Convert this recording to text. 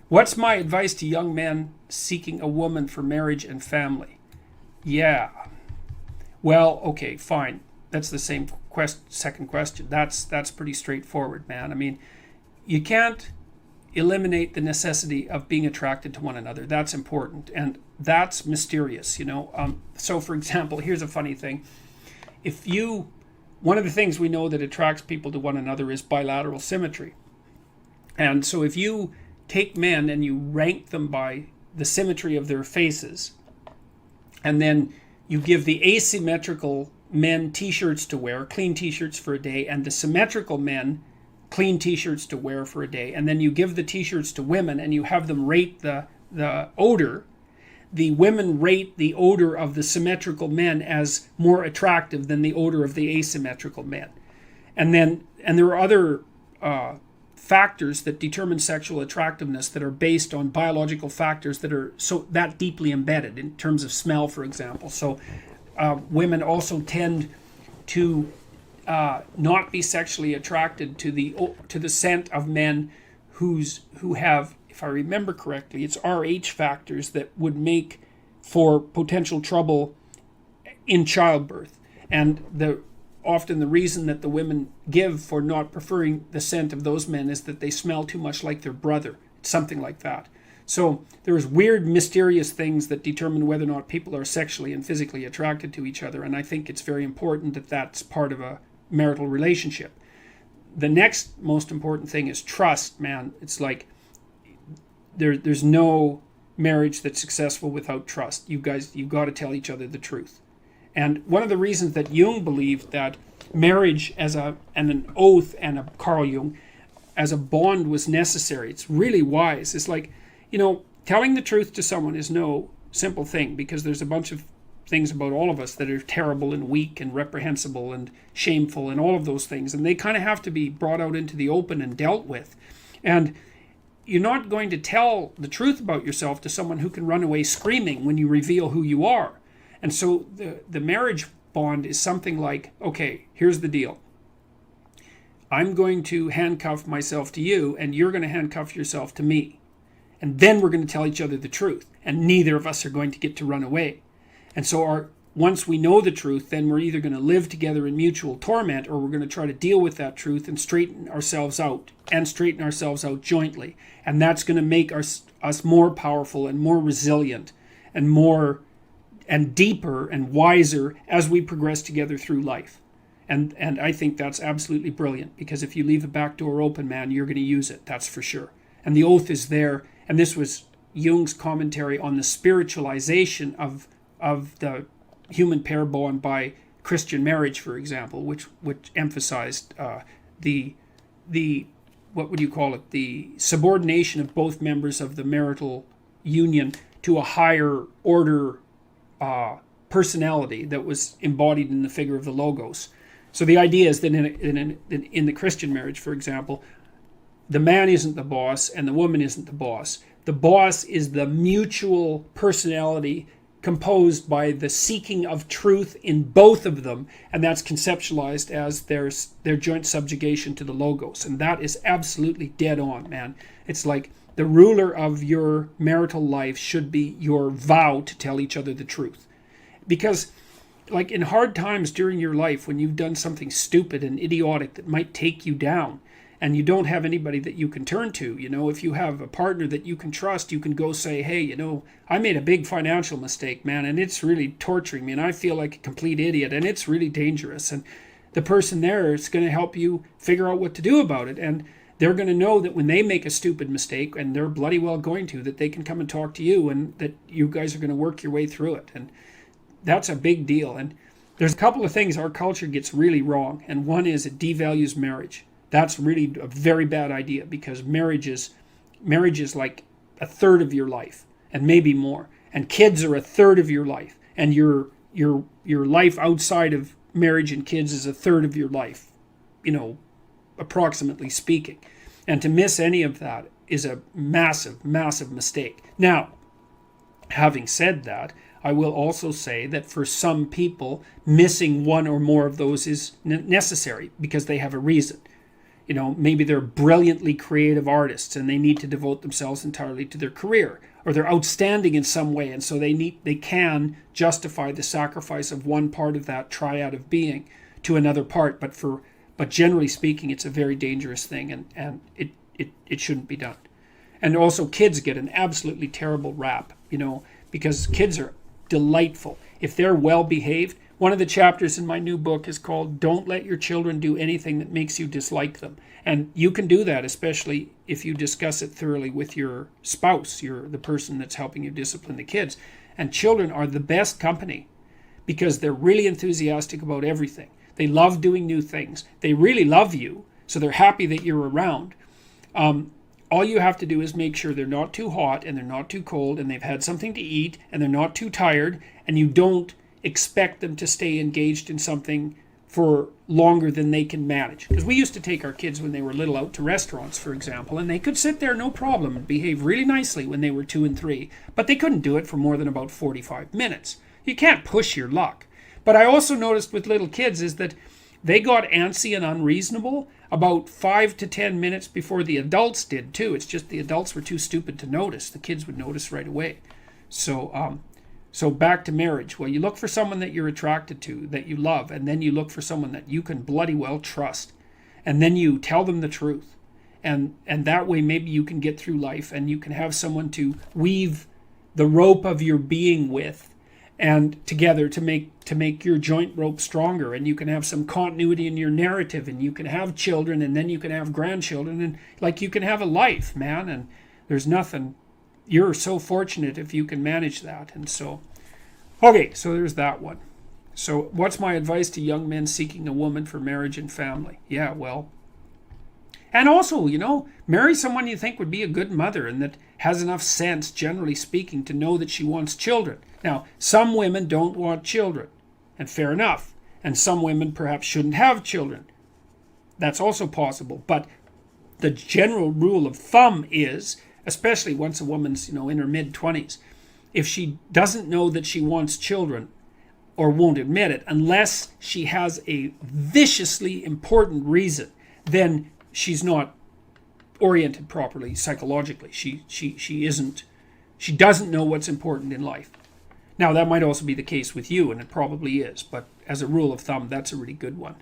What's my advice to young men seeking a woman for marriage and family? Yeah. Well, okay, fine. That's the same second question. That's pretty straightforward, man. I mean, you can't eliminate the necessity of being attracted to one another. That's important, and that's mysterious, you know. So, for example, here's a funny thing. One of the things we know that attracts people to one another is bilateral symmetry. And so if you take men and you rank them by the symmetry of their faces, and then you give the asymmetrical men t-shirts to wear, clean t-shirts for a day, and the symmetrical men clean t-shirts to wear for a day, and then you give the t-shirts to women and you have them rate the odor, the women rate the odor of the symmetrical men as more attractive than the odor of the asymmetrical men. And there are other factors that determine sexual attractiveness that are based on biological factors that are that deeply embedded in terms of smell, for example. So women also tend to not be sexually attracted to the scent of men who have, if I remember correctly, it's Rh factors that would make for potential trouble in childbirth. And often the reason that the women give for not preferring the scent of those men is that they smell too much like their brother, something like that. So there's weird, mysterious things that determine whether or not people are sexually and physically attracted to each other, and I think it's very important that that's part of a marital relationship. The next most important thing is trust, man. It's like there's no marriage that's successful without trust. You've got to tell each other the truth. And one of the reasons that Jung believed that marriage and an oath and Carl Jung as a bond was necessary, it's really wise. It's like, you know, telling the truth to someone is no simple thing, because there's a bunch of things about all of us that are terrible and weak and reprehensible and shameful and all of those things, and they kind of have to be brought out into the open and dealt with. And you're not going to tell the truth about yourself to someone who can run away screaming when you reveal who you are. And so the marriage bond is something like, okay, here's the deal. I'm going to handcuff myself to you, and you're going to handcuff yourself to me. And then we're going to tell each other the truth, and neither of us are going to get to run away. And so once we know the truth, then we're either going to live together in mutual torment, or we're going to try to deal with that truth and straighten ourselves out jointly. And that's going to make us more powerful and more resilient and more and deeper and wiser as we progress together through life. And I think that's absolutely brilliant, because if you leave the back door open, man, you're going to use it, that's for sure. And the oath is there, and this was Jung's commentary on the spiritualization of the human pair bond by Christian marriage, for example, which emphasized the what would you call it, the subordination of both members of the marital union to a higher order personality that was embodied in the figure of the Logos. So the idea is that in the Christian marriage, for example, the man isn't the boss and the woman isn't the boss. The boss is the mutual personality composed by the seeking of truth in both of them, and that's conceptualized as their joint subjugation to the Logos. And that is absolutely dead on, man. It's like the ruler of your marital life should be your vow to tell each other the truth. Because, like, in hard times during your life, when you've done something stupid and idiotic that might take you down, and you don't have anybody that you can turn to, you know, if you have a partner that you can trust, you can go say, hey, you know, I made a big financial mistake, man, and it's really torturing me, and I feel like a complete idiot, and it's really dangerous. And the person there is going to help you figure out what to do about it. And they're going to know that when they make a stupid mistake, and they're bloody well going to, that they can come and talk to you, and that you guys are going to work your way through it. And that's a big deal. And there's a couple of things our culture gets really wrong, and one is it devalues marriage. That's really a very bad idea, because marriage is like a third of your life, and maybe more. And kids are a third of your life, and your life outside of marriage and kids is a third of your life, you know, approximately speaking. And to miss any of that is a massive, massive mistake. Now, having said that, I will also say that for some people, missing one or more of those is necessary because they have a reason. maybe they're brilliantly creative artists and they need to devote themselves entirely to their career, or they're outstanding in some way, and so they can justify the sacrifice of one part of that triad of being to another part. But generally speaking, it's a very dangerous thing, and it shouldn't be done. And also, kids get an absolutely terrible rap, because kids are delightful if they're well behaved. One of the chapters in my new book is called "Don't Let Your Children Do Anything That Makes You Dislike Them." And you can do that, especially if you discuss it thoroughly with your spouse, the person that's helping you discipline the kids. And children are the best company because they're really enthusiastic about everything. They love doing new things. They really love you, so they're happy that you're around. All you have to do is make sure they're not too hot and they're not too cold and they've had something to eat and they're not too tired, and you don't expect them to stay engaged in something for longer than they can manage. Because we used to take our kids when they were little out to restaurants, for example, and they could sit there no problem and behave really nicely when they were 2 and 3, but they couldn't do it for more than about 45 minutes. You can't push your luck. But I also noticed with little kids is that they got antsy and unreasonable about 5 to 10 minutes before the adults did too. It's just the adults were too stupid to notice. The kids would notice right away. So back to marriage. Well, you look for someone that you're attracted to, that you love, and then you look for someone that you can bloody well trust. And then you tell them the truth. And that way maybe you can get through life and you can have someone to weave the rope of your being with and together to make your joint rope stronger, and you can have some continuity in your narrative, and you can have children, and then you can have grandchildren, and like you can have a life, man, and there's nothing. You're so fortunate if you can manage that. And so, okay, so there's that one. So what's my advice to young men seeking a woman for marriage and family? Yeah, well, and also, marry someone you think would be a good mother and that has enough sense, generally speaking, to know that she wants children. Now, some women don't want children, and fair enough. And some women perhaps shouldn't have children. That's also possible. But the general rule of thumb is, especially once a woman's, in her mid-20s, if she doesn't know that she wants children or won't admit it, unless she has a viciously important reason, then she's not oriented properly psychologically. She doesn't know what's important in life. Now, that might also be the case with you, and it probably is, but as a rule of thumb, that's a really good one.